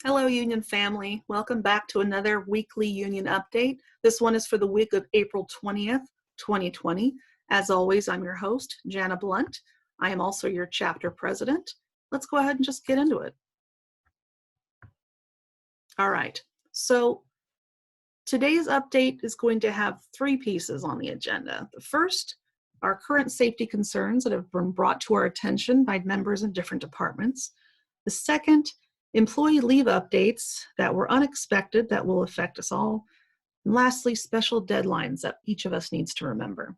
Hello, union family. Welcome back to another weekly union update. This one is for the week of April 20th, 2020. As always, I'm your host, Jana Blunt. I am also your chapter president. Let's go ahead and just get into it. All right, so today's update is going to have three pieces on the agenda. The first are current safety concerns that have been brought to our attention by members in different departments. The second, employee leave updates that were unexpected that will affect us all. And lastly, special deadlines that each of us needs to remember.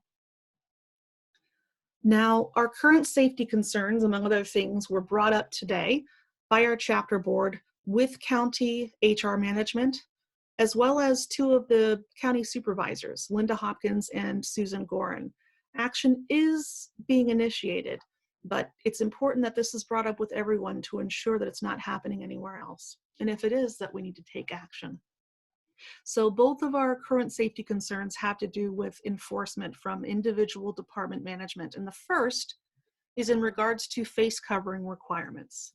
Now, our current safety concerns, among other things, were brought up today by our chapter board with county HR management, as well as two of the county supervisors, Linda Hopkins and Susan Gorin. Action is being initiated, but it's important that this is brought up with everyone to ensure that it's not happening anywhere else. And if it is, that we need to take action. So both of our current safety concerns have to do with enforcement from individual department management. And the first is in regards to face covering requirements.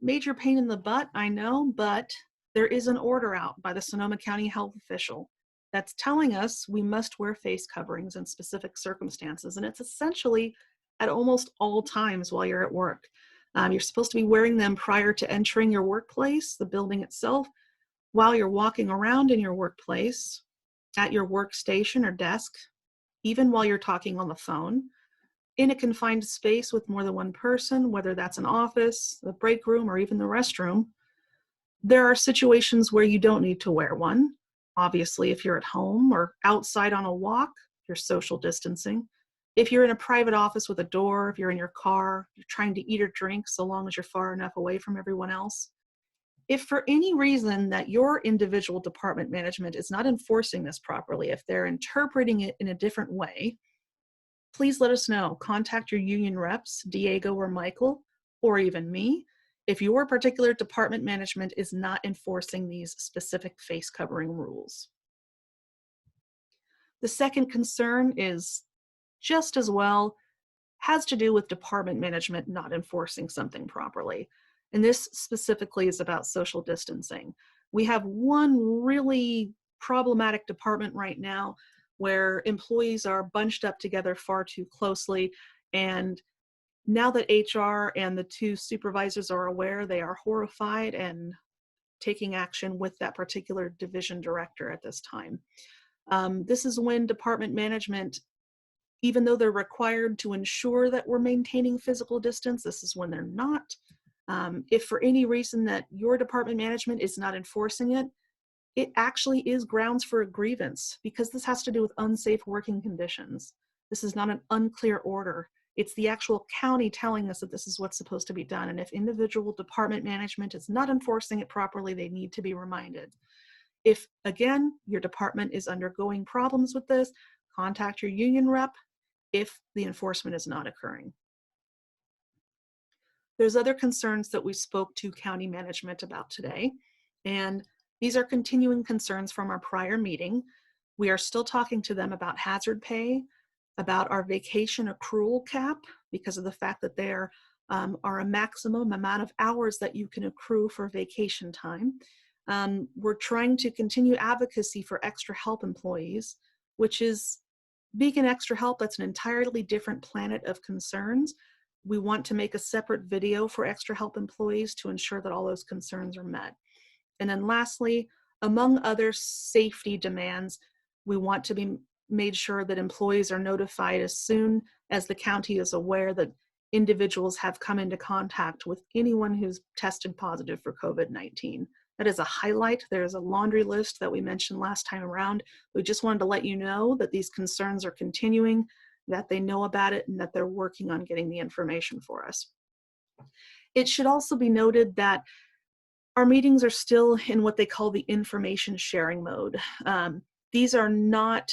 Major pain in the butt, I know, but there is an order out by the Sonoma County health official that's telling us we must wear face coverings in specific circumstances. And it's essentially at almost all times while you're at work. You're supposed to be wearing them prior to entering your workplace, the building itself, while you're walking around in your workplace, at your workstation or desk, even while you're talking on the phone, in a confined space with more than one person, whether that's an office, the break room, or even the restroom. There are situations where you don't need to wear one. Obviously, if you're at home or outside on a walk, you're social distancing. If you're in a private office with a door, if you're in your car, you're trying to eat or drink so long as you're far enough away from everyone else. If for any reason that your individual department management is not enforcing this properly, if they're interpreting it in a different way, please let us know. Contact your union reps, Diego or Michael, or even me, if your particular department management is not enforcing these specific face covering rules. The second concern is just as well, has to do with department management not enforcing something properly. And this specifically is about social distancing. We have one really problematic department right now where employees are bunched up together far too closely. And now that HR and the two supervisors are aware, they are horrified and taking action with that particular division director at this time. This is when department management, even though they're required to ensure that we're maintaining physical distance, this is when they're not. If for any reason that your department management is not enforcing it, it actually is grounds for a grievance because this has to do with unsafe working conditions. This is not an unclear order. It's the actual county telling us that this is what's supposed to be done. And if individual department management is not enforcing it properly, they need to be reminded. If, again, your department is undergoing problems with this, contact your union rep if the enforcement is not occurring. There's other concerns that we spoke to county management about today, and these are continuing concerns from our prior meeting. We are still talking to them about hazard pay, about our vacation accrual cap, because of the fact that there are a maximum amount of hours that you can accrue for vacation time. We're trying to continue advocacy for extra help employees, which is Beacon Extra Help. That's an entirely different planet of concerns. We want to make a separate video for extra help employees to ensure that all those concerns are met. And then lastly, among other safety demands, we want to be made sure that employees are notified as soon as the county is aware that individuals have come into contact with anyone who's tested positive for COVID-19. That is a highlight. There's a laundry list that we mentioned last time around. We just wanted to let you know that these concerns are continuing, that they know about it, and that they're working on getting the information for us. It should also be noted that our meetings are still in what they call the information sharing mode. These are not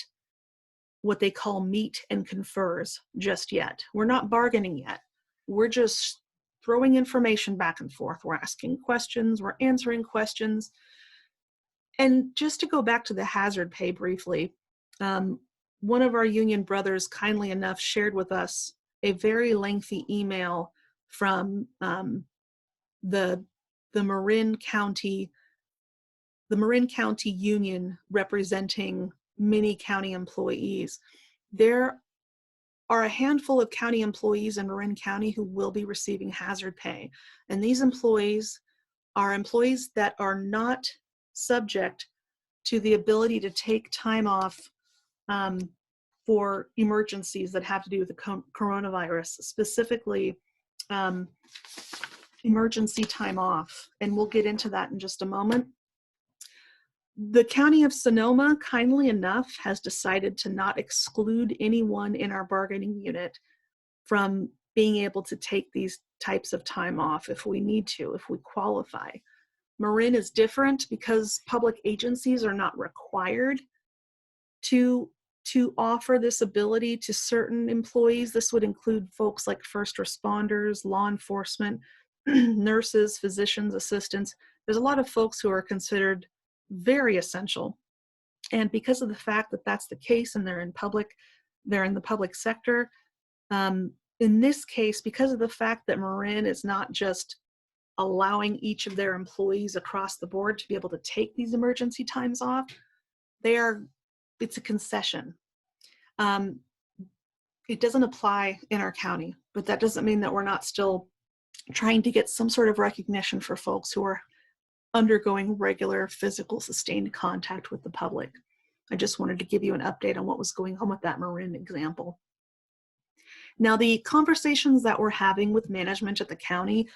what they call meet and confers just yet. We're not bargaining yet. We're just throwing information back and forth. We're asking questions, we're answering questions. And just to go back to the hazard pay briefly, one of our union brothers kindly enough shared with us a very lengthy email from the the Marin County Union representing many county employees. There are a handful of county employees in Marin County who will be receiving hazard pay. And these employees are employees that are not subject to the ability to take time off for emergencies that have to do with the coronavirus, specifically emergency time off. And we'll get into that in just a moment. The County of Sonoma, kindly enough, has decided to not exclude anyone in our bargaining unit from being able to take these types of time off if we need to, if we qualify. Marin is different because public agencies are not required to offer this ability to certain employees. This would include folks like first responders, law enforcement, nurses, physicians, assistants. There's a lot of folks who are considered very essential. And because of the fact that that's the case and they're in the public sector, in this case, because of the fact that Marin is not just allowing each of their employees across the board to be able to take these emergency times off, it's a concession. It doesn't apply in our county, but that doesn't mean that we're not still trying to get some sort of recognition for folks who are undergoing regular physical sustained contact with the public. I just wanted to give you an update on what was going on with that Marin example. Now, the conversations that we're having with management at the county,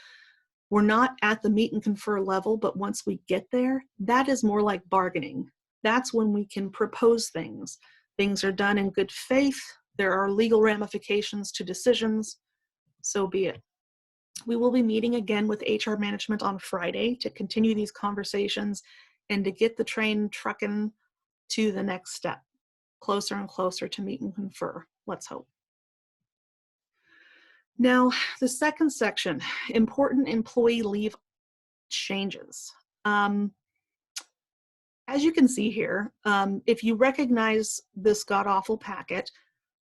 we're not at the meet and confer level, but once we get there, that is more like bargaining. That's when we can propose things. Things are done in good faith. There are legal ramifications to decisions, so be it. We will be meeting again with HR management on Friday to continue these conversations and to get the train trucking to the next step, closer and closer to meet and confer, let's hope. Now, the second section, important employee leave changes. As you can see here, if you recognize this god-awful packet,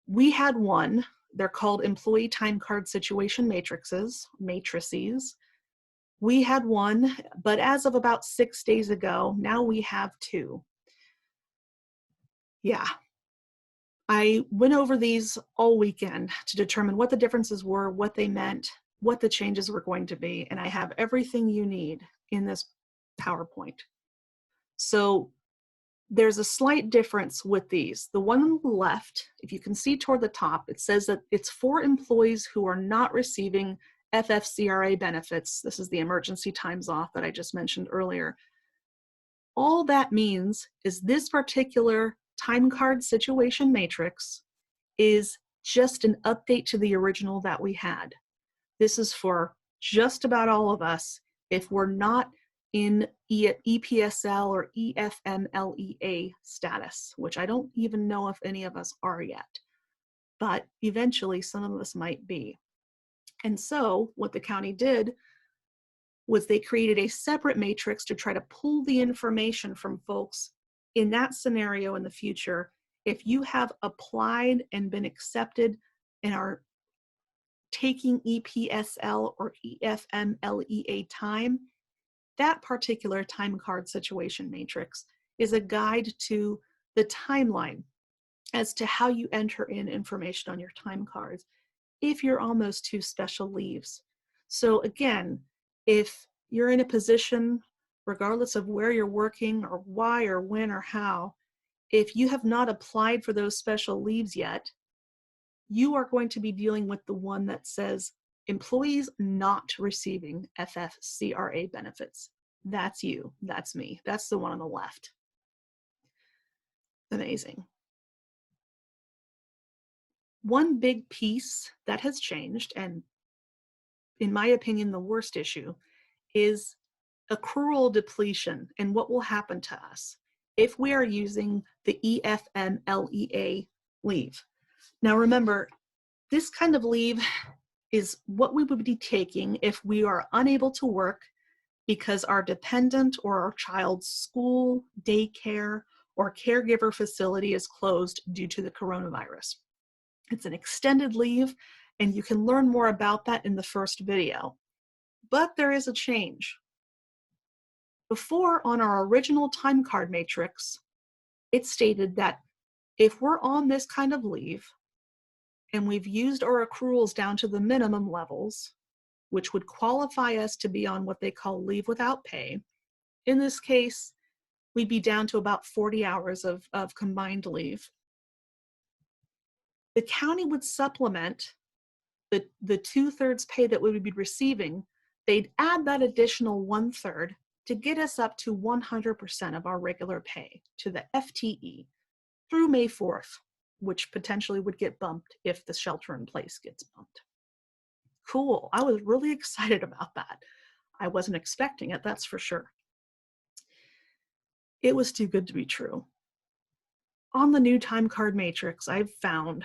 we had one. They're called Employee Timecard Situation Matrices. We had one, but as of about 6 days ago, now we have two. Yeah. I went over these all weekend to determine what the differences were, what they meant, what the changes were going to be, and I have everything you need in this PowerPoint. So there's a slight difference with these. The one on the left, if you can see toward the top, it says that it's for employees who are not receiving FFCRA benefits. This is the emergency times off that I just mentioned earlier. All that means is this particular time card situation matrix is just an update to the original that we had. This is for just about all of us if we're not in EPSL or EFMLEA status, which I don't even know if any of us are yet, but eventually some of us might be. And so what the county did was they created a separate matrix to try to pull the information from folks in that scenario in the future. If you have applied and been accepted and are taking EPSL or EFMLEA time, that particular time card situation matrix is a guide to the timeline as to how you enter in information on your time cards if you're on those two special leaves. So again, if you're in a position, regardless of where you're working or why or when or how, if you have not applied for those special leaves yet, you are going to be dealing with the one that says employees not receiving FFCRA benefits. That's you, that's me, that's the one on the left. Amazing. One big piece that has changed, and in my opinion, the worst issue, is accrual depletion and what will happen to us if we are using the EFMLEA leave. Now remember, this kind of leave is what we would be taking if we are unable to work because our dependent or our child's school, daycare, or caregiver facility is closed due to the coronavirus. It's an extended leave, and you can learn more about that in the first video. But there is a change. Before, on our original time card matrix, it stated that if we're on this kind of leave and we've used our accruals down to the minimum levels, which would qualify us to be on what they call leave without pay, in this case, we'd be down to about 40 hours of combined leave. The county would supplement the 2/3 pay that we would be receiving. They'd add that additional 1/3 to get us up to 100% of our regular pay to the FTE through May 4th, which potentially would get bumped if the shelter in place gets bumped. Cool. I was really excited about that. I wasn't expecting it, that's for sure. It was too good to be true. On the new time card matrix, I've found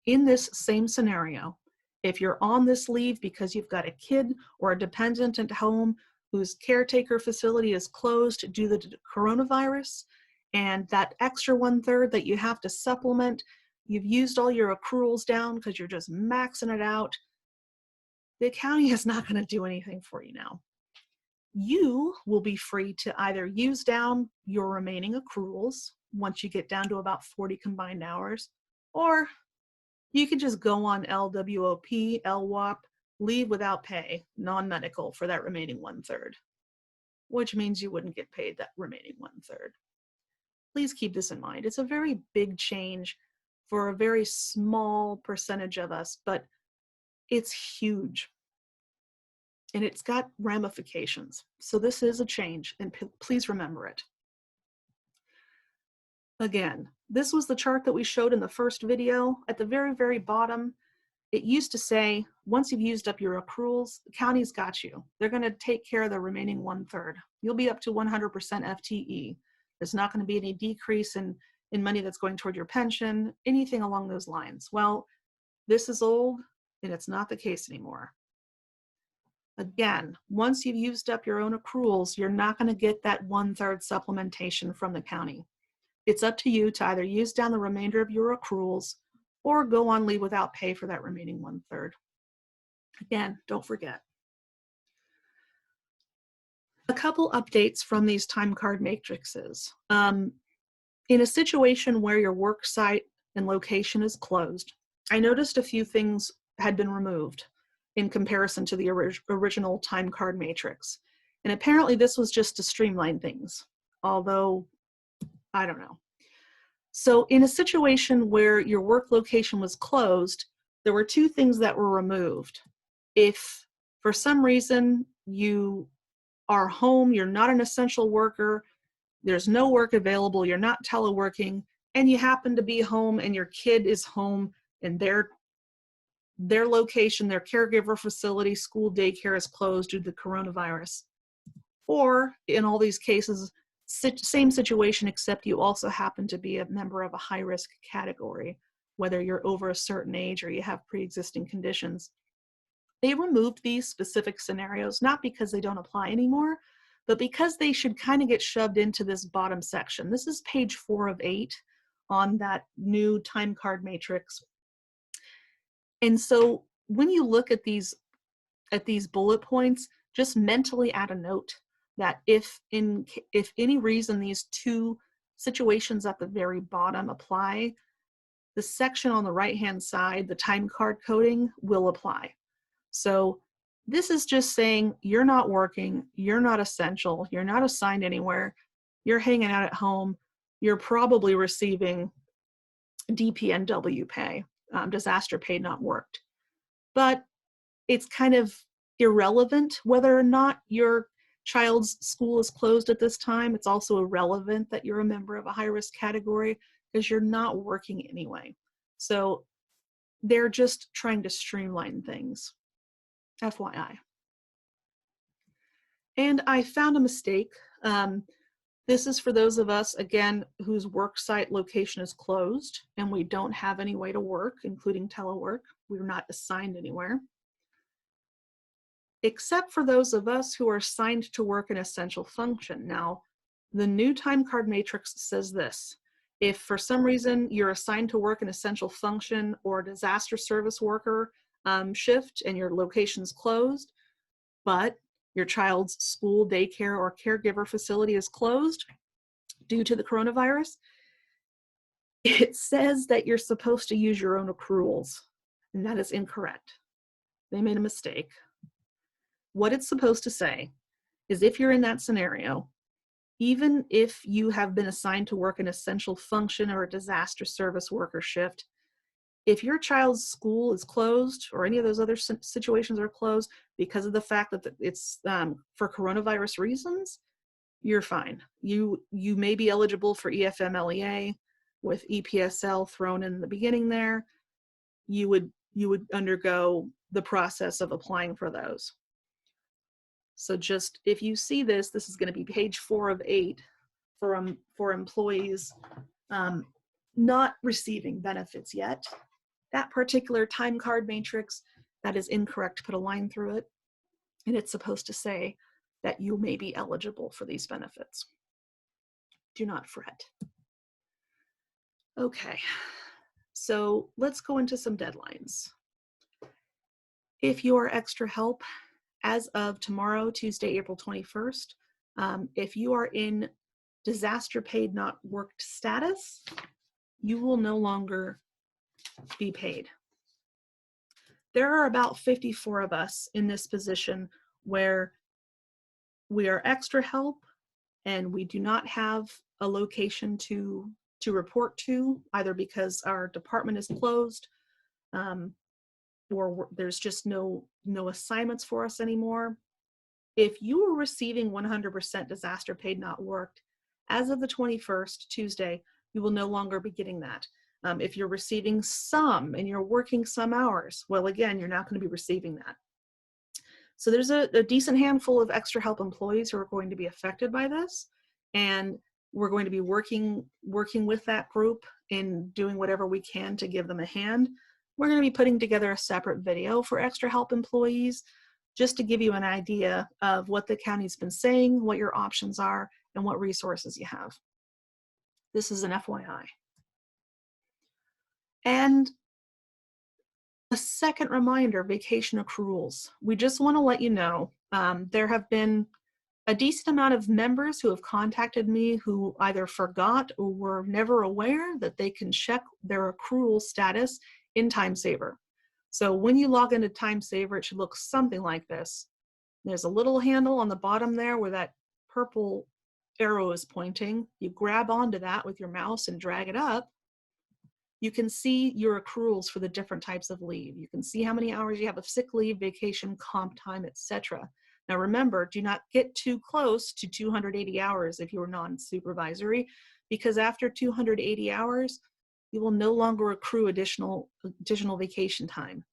in this same scenario, if you're on this leave because you've got a kid or a dependent at home whose caretaker facility is closed due to the coronavirus, and that extra 1/3 that you have to supplement, you've used all your accruals down because you're just maxing it out, the county is not going to do anything for you now. You will be free to either use down your remaining accruals once you get down to about 40 combined hours, or you can just go on LWOP, LWOP, leave without pay, non-medical for that remaining 1/3, which means you wouldn't get paid that remaining 1/3. Please keep this in mind. It's a very big change for a very small percentage of us, but it's huge. And it's got ramifications. So this is a change, and please remember it. Again, this was the chart that we showed in the first video. At the very, very bottom, it used to say, once you've used up your accruals, the county's got you. They're going to take care of the remaining 1/3. You'll be up to 100% FTE. There's not going to be any decrease in money that's going toward your pension, anything along those lines. Well, this is old, and it's not the case anymore. Again, once you've used up your own accruals, you're not going to get that 1/3 supplementation from the county. It's up to you to either use down the remainder of your accruals or go on leave without pay for that remaining 1/3. Again, don't forget. A couple updates from these time card matrices. In a situation where your work site and location is closed, I noticed a few things had been removed in comparison to the original time card matrix. And apparently this was just to streamline things, although I don't know. So in a situation where your work location was closed, there were two things that were removed. If for some reason you are home, you're not an essential worker, there's no work available, you're not teleworking, and you happen to be home and your kid is home and their location, their caregiver facility, school, daycare is closed due to the coronavirus. Or in all these cases, same situation, except you also happen to be a member of a high-risk category, whether you're over a certain age or you have pre-existing conditions. They removed these specific scenarios, not because they don't apply anymore, but because they should kind of get shoved into this bottom section. This is page 4 of 8 on that new time card matrix. And so when you look at these bullet points, just mentally add a note that if any reason these two situations at the very bottom apply, the section on the right-hand side, the time card coding, will apply. So this is just saying you're not working, you're not essential, you're not assigned anywhere, you're hanging out at home, you're probably receiving DPNW pay, disaster pay not worked. But it's kind of irrelevant whether or not your child's school is closed at this time. It's also irrelevant that you're a member of a high-risk category because you're not working anyway. So they're just trying to streamline things, FYI. And I found a mistake. This is for those of us, again, whose work site location is closed and we don't have any way to work, including telework. We're not assigned anywhere. Except for those of us who are assigned to work an essential function. Now, the new time card matrix says this: if for some reason you're assigned to work an essential function or a disaster service worker shift and your location's closed, but your child's school, daycare, or caregiver facility is closed due to the coronavirus, it says that you're supposed to use your own accruals, and that is incorrect. They made a mistake. What it's supposed to say is if you're in that scenario, even if you have been assigned to work an essential function or a disaster service worker shift, if your child's school is closed or any of those other situations are closed because of the fact that it's for coronavirus reasons, you're fine. You may be eligible for EFMLEA with EPSL thrown in the beginning there. You would undergo the process of applying for those. So just, if you see this is going to be page 4 of 8 for employees not receiving benefits yet. That particular time card matrix, that is incorrect. Put a line through it, and it's supposed to say that you may be eligible for these benefits. Do not fret. Okay, so let's go into some deadlines. If you are extra help, as of tomorrow, Tuesday, April 21st, if you are in disaster paid not worked status, you will no longer be paid. There are about 54 of us in this position where we are extra help and we do not have a location to report to, either because our department is closed or there's just no assignments for us anymore. If you are receiving 100% disaster paid not worked, as of the 21st, Tuesday, you will no longer be getting that. If you're receiving some and you're working some hours, well, again, you're not going to be receiving that. So there's a decent handful of extra help employees who are going to be affected by this, and we're going to be working with that group and doing whatever we can to give them a hand. We're going to be putting together a separate video for extra help employees just to give you an idea of what the county's been saying, what your options are, and what resources you have. This is an FYI. And a second reminder, vacation accruals. We just want to let you know, there have been a decent amount of members who have contacted me who either forgot or were never aware that they can check their accrual status in TimeSaver. So when you log into TimeSaver, it should look something like this. There's a little handle on the bottom there where that purple arrow is pointing. You grab onto that with your mouse and drag it up. You can see your accruals for the different types of leave. You can see how many hours you have of sick leave, vacation, comp time, etc. Now remember, do not get too close to 280 hours if you're non-supervisory, because after 280 hours, you will no longer accrue additional vacation time.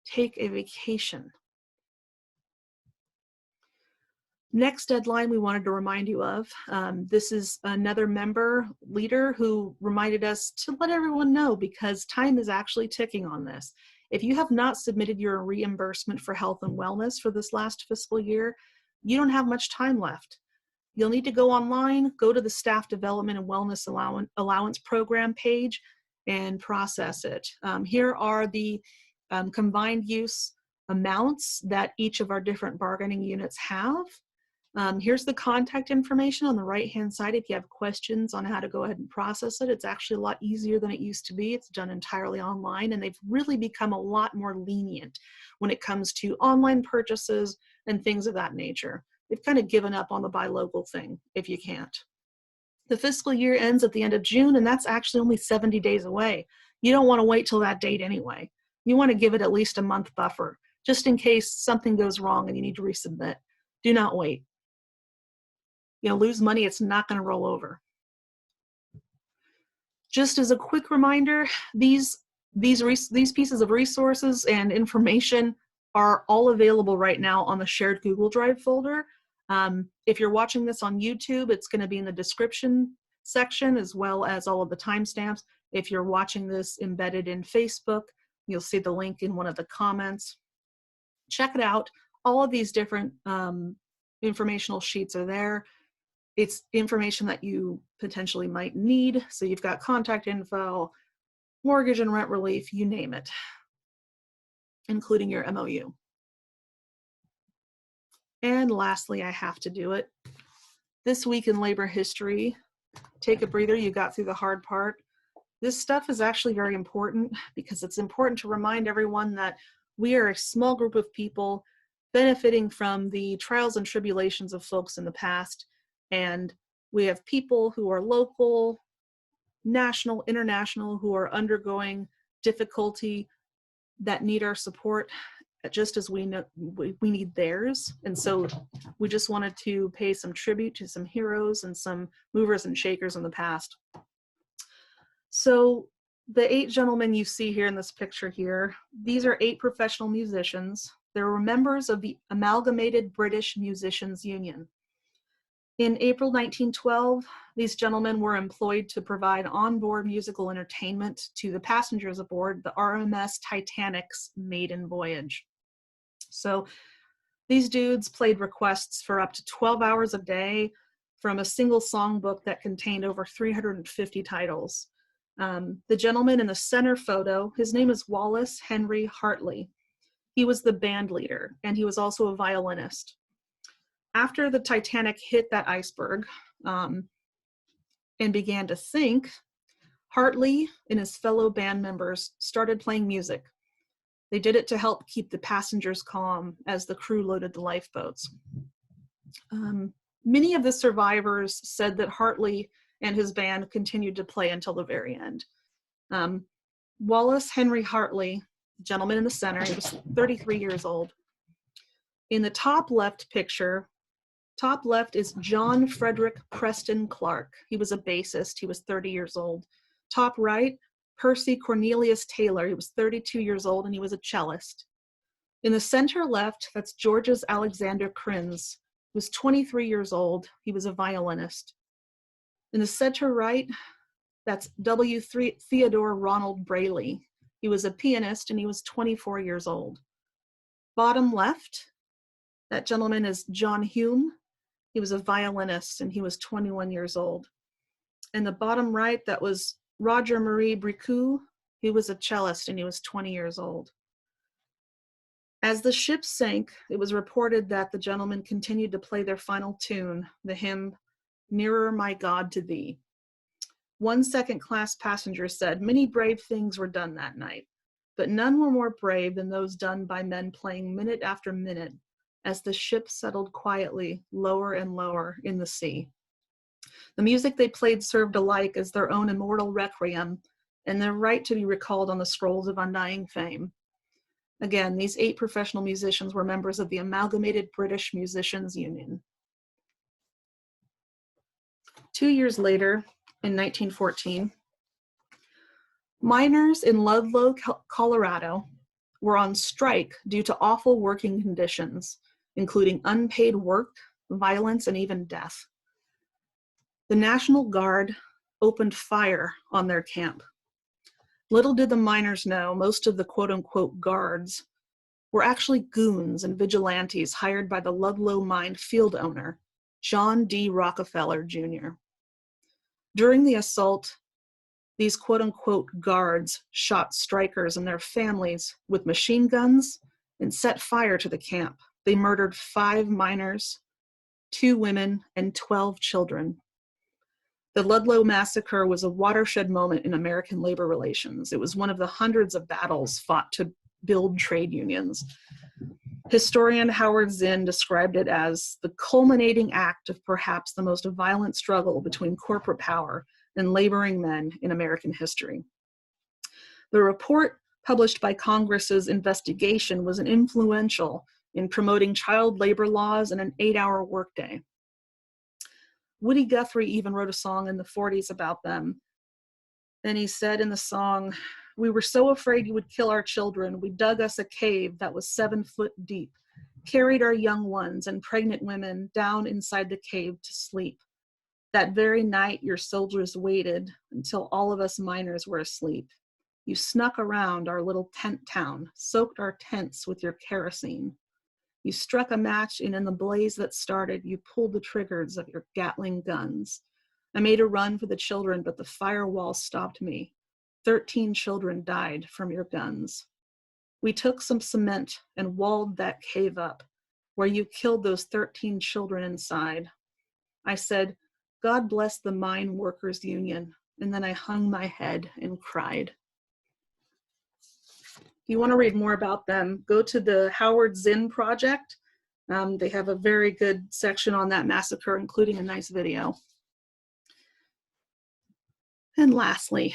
Take a vacation. Next deadline we wanted to remind you of, this is another member leader who reminded us to let everyone know because time is actually ticking on this. If you have not submitted your reimbursement for health and wellness for this last fiscal year, you don't have much time left. You'll need to go online, go to the Staff Development and Wellness Allowance Program page and process it. Here are the combined use amounts that each of our different bargaining units have. Here's the contact information on the right-hand side if you have questions on how to go ahead and process it. It's actually a lot easier than it used to be. It's done entirely online, and they've really become a lot more lenient when it comes to online purchases and things of that nature. They've kind of given up on the buy local thing if you can't. The fiscal year ends at the end of June, and that's actually only 70 days away. You don't want to wait till that date anyway. You want to give it at least a month buffer, just in case something goes wrong and you need to resubmit. Do not wait. You'll lose money, it's not going to roll over. Just as a quick reminder, these pieces of resources and information are all available right now on the shared Google Drive folder. If you're watching this on YouTube, it's going to be in the description section as well as all of the timestamps. If you're watching this embedded in Facebook, you'll see the link in one of the comments. Check it out. All of these different informational sheets are there. It's information that you potentially might need. So you've got contact info, mortgage and rent relief, you name it, including your MOU. And lastly, I have to do it. This week in labor history, take a breather, you got through the hard part. This stuff is actually very important because it's important to remind everyone that we are a small group of people benefiting from the trials and tribulations of folks in the past. And we have people who are local, national, international, who are undergoing difficulty that need our support just as we know we need theirs. And so we just wanted to pay some tribute to some heroes and some movers and shakers in the past. So the 8 gentlemen you see here in this picture here, these are 8 professional musicians. They were members of the Amalgamated British Musicians Union. In April 1912, these gentlemen were employed to provide onboard musical entertainment to the passengers aboard the RMS Titanic's maiden voyage. So these dudes played requests for up to 12 hours a day from a single songbook that contained over 350 titles. The gentleman in the center photo, his name is Wallace Henry Hartley. He was the band leader, and he was also a violinist. After the Titanic hit that iceberg and began to sink, Hartley and his fellow band members started playing music. They did it to help keep the passengers calm as the crew loaded the lifeboats. Many of the survivors said that Hartley and his band continued to play until the very end. Wallace Henry Hartley, the gentleman in the center, he was 33 years old. In the top left picture, top left is John Frederick Preston Clark. He was a bassist. He was 30 years old. Top right, Percy Cornelius Taylor. He was 32 years old and he was a cellist. In the center left, that's Georges Alexander Krins. He was 23 years old. He was a violinist. In the center right, that's W. Theodore Ronald Brayley. He was a pianist and he was 24 years old. Bottom left, that gentleman is John Hume. He was a violinist and he was 21 years old. And the bottom right, that was Roger Marie Bricoux. He was a cellist and he was 20 years old. As the ship sank, it was reported that the gentlemen continued to play their final tune, the hymn, "Nearer My God to Thee." One second-class passenger said, "Many brave things were done that night, but none were more brave than those done by men playing minute after minute as the ship settled quietly lower and lower in the sea. The music they played served alike as their own immortal requiem and their right to be recalled on the scrolls of undying fame." Again, these 8 professional musicians were members of the Amalgamated British Musicians Union. 2 years later, in 1914, miners in Ludlow, Colorado, were on strike due to awful working conditions, including unpaid work, violence, and even death. The National Guard opened fire on their camp. Little did the miners know, most of the quote-unquote guards were actually goons and vigilantes hired by the Ludlow mine field owner, John D. Rockefeller, Jr. During the assault, these quote-unquote guards shot strikers and their families with machine guns and set fire to the camp. They murdered 5 miners, 2 women, and 12 children. The Ludlow Massacre was a watershed moment in American labor relations. It was one of the hundreds of battles fought to build trade unions. Historian Howard Zinn described it as the culminating act of perhaps the most violent struggle between corporate power and laboring men in American history. The report published by Congress's investigation was influential in promoting child labor laws and an 8-hour workday. Woody Guthrie even wrote a song in the 40s about them. And he said in the song, "We were so afraid you would kill our children, we dug us a cave that was 7 foot deep, carried our young ones and pregnant women down inside the cave to sleep. That very night your soldiers waited until all of us miners were asleep. You snuck around our little tent town, soaked our tents with your kerosene. You struck a match, and in the blaze that started, you pulled the triggers of your Gatling guns. I made a run for the children, but the firewall stopped me. 13 children died from your guns. We took some cement and walled that cave up. where you killed those 13 children inside. I said, God bless the Mine Workers Union. And then I hung my head and cried. If you want to read more about them, go to the Howard Zinn Project. They have a very good section on that massacre, including a nice video. And lastly,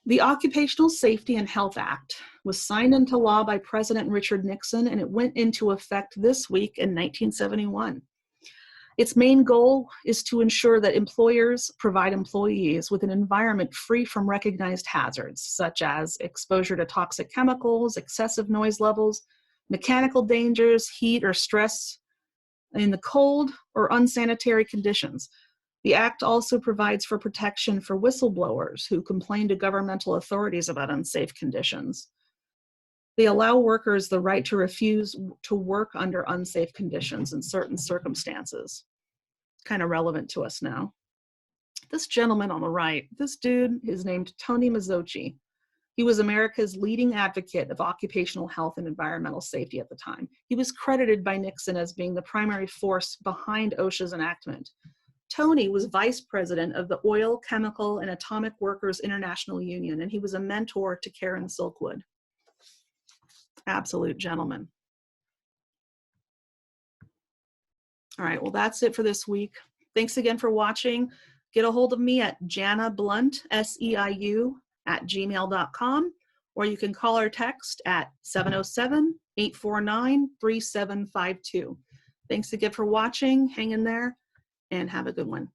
the Occupational Safety and Health Act was signed into law by President Richard Nixon, and it went into effect this week in 1971. Its main goal is to ensure that employers provide employees with an environment free from recognized hazards, such as exposure to toxic chemicals, excessive noise levels, mechanical dangers, heat or stress in the cold, or unsanitary conditions. The Act also provides for protection for whistleblowers who complain to governmental authorities about unsafe conditions. They allow workers the right to refuse to work under unsafe conditions in certain circumstances. Kind of relevant to us now. This gentleman on the right, this dude is named Tony Mazzocchi. He was America's leading advocate of occupational health and environmental safety at the time. He was credited by Nixon as being the primary force behind OSHA's enactment. Tony was vice president of the Oil, Chemical, and Atomic Workers International Union, and he was a mentor to Karen Silkwood. Absolute gentleman. All right, well, that's it for this week. Thanks again for watching. Get a hold of me at Jana Blunt, SEIU, @gmail.com, or you can call or text at 707-849-3752. Thanks again for watching. Hang in there and have a good one.